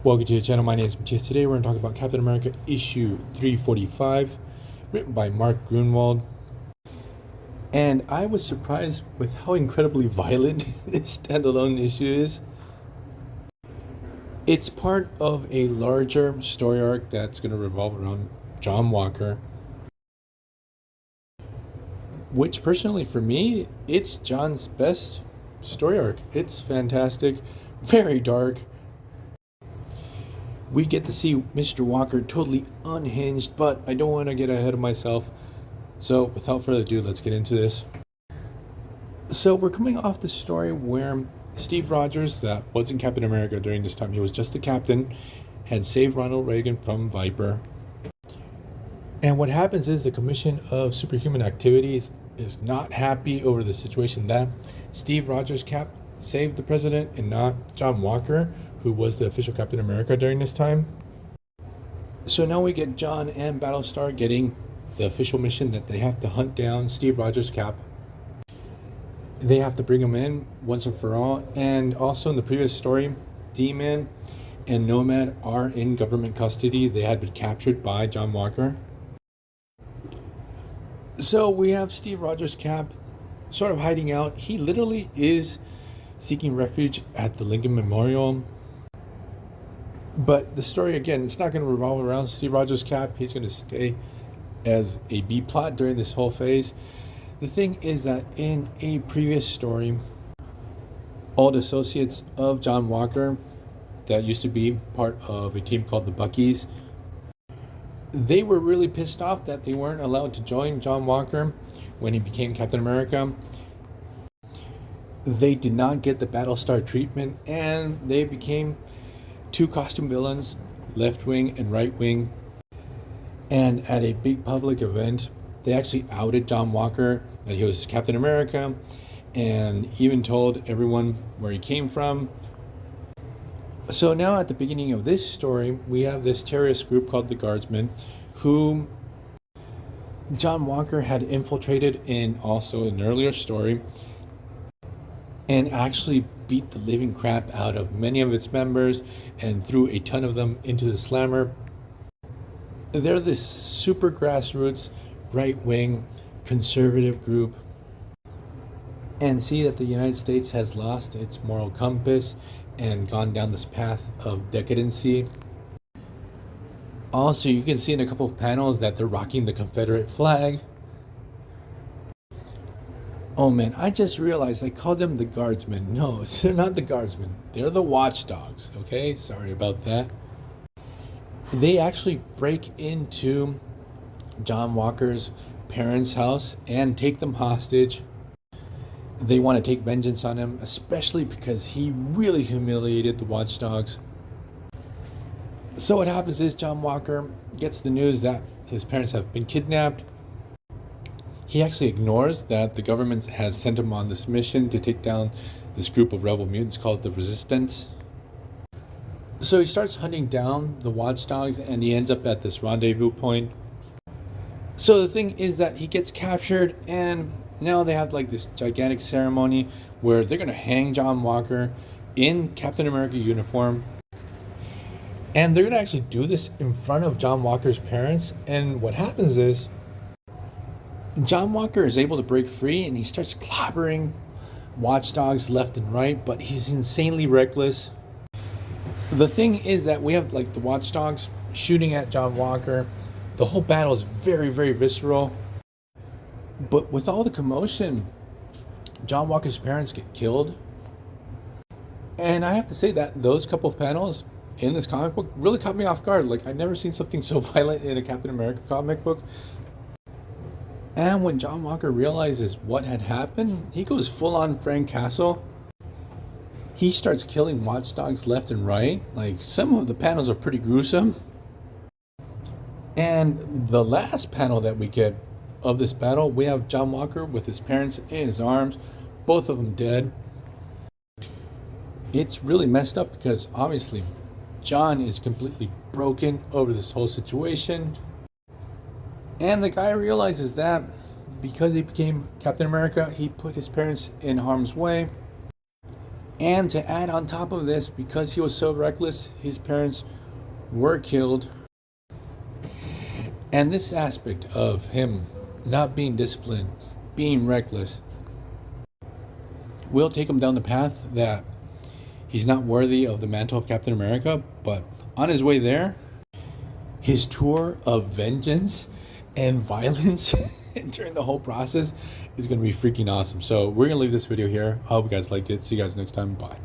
Welcome to the channel. My name is Matthias. Today we're going to talk about Captain America issue 345, written by Mark Gruenwald. And I was surprised with how incredibly violent this standalone issue is. It's part of a larger story arc that's going to revolve around John Walker, which personally for me, it's John's best story arc. It's fantastic, very dark. We get to see Mr. Walker totally unhinged, but I don't want to get ahead of myself. So without further ado, let's get into this. So we're coming off the story where Steve Rogers, that wasn't Captain America during this time, he was just a captain, had saved Ronald Reagan from Viper. And what happens is the Commission of Superhuman Activities is not happy over the situation that Steve Rogers saved the president and not John Walker, who was the official Captain America during this time. So now we get John and Battlestar getting the official mission that they have to hunt down Steve Rogers' Cap. They have to bring him in once and for all. And also in the previous story, D-Man and Nomad are in government custody. They had been captured by John Walker. So we have Steve Rogers' Cap sort of hiding out. He literally is seeking refuge at the Lincoln Memorial. But the story, again, it's not going to revolve around Steve Rogers' Cap. He's going to stay as a B-plot during this whole phase. The thing is that in a previous story, old associates of John Walker that used to be part of a team called the Buckies, they were really pissed off that they weren't allowed to join John Walker when he became Captain America. They did not get the Battlestar treatment, and they became two costume villains, Left Wing and Right Wing. And at a big public event, they actually outed John Walker that he was Captain America, and even told everyone where he came from. So now at the beginning of this story, we have this terrorist group called the Guardsmen, who John Walker had infiltrated in also an earlier story, and actually beat the living crap out of many of its members and threw a ton of them into the slammer. They're this super grassroots, right-wing, conservative group, and see that the United States has lost its moral compass and gone down this path of decadency. Also, you can see in a couple of panels that they're rocking the Confederate flag. Oh man, I just realized I called them the Guardsmen. No, they're not the Guardsmen. They're the Watchdogs, okay? Sorry about that. They actually break into John Walker's parents' house and take them hostage. They want to take vengeance on him, especially because he really humiliated the Watchdogs. So what happens is John Walker gets the news that his parents have been kidnapped. He actually ignores that the government has sent him on this mission to take down this group of rebel mutants called the Resistance. So he starts hunting down the Watchdogs, and he ends up at this rendezvous point. So the thing is that he gets captured, and now they have like this gigantic ceremony where they're going to hang John Walker in Captain America uniform. And they're going to actually do this in front of John Walker's parents. And what happens is John Walker is able to break free, and he starts clobbering Watchdogs left and right, but he's insanely reckless. The thing is that we have like the Watchdogs shooting at John Walker. The whole battle is very, very visceral. But with all the commotion, John Walker's parents get killed. And I have to say that those couple of panels in this comic book really caught me off guard. Like, I've never seen something so violent in a Captain America comic book. And when John Walker realizes what had happened, he goes full on Frank Castle. He starts killing Watchdogs left and right. Like, some of the panels are pretty gruesome. And the last panel that we get of this battle, we have John Walker with his parents in his arms, both of them dead. It's really messed up because obviously John is completely broken over this whole situation. And the guy realizes that because he became Captain America, he put his parents in harm's way. And to add on top of this, because he was so reckless, his parents were killed. And this aspect of him not being disciplined, being reckless, will take him down the path that he's not worthy of the mantle of Captain America. But on his way there, his tour of vengeance and violence during the whole process is going to be freaking awesome. So we're going to leave this video here. I hope you guys liked it. See you guys next time. Bye.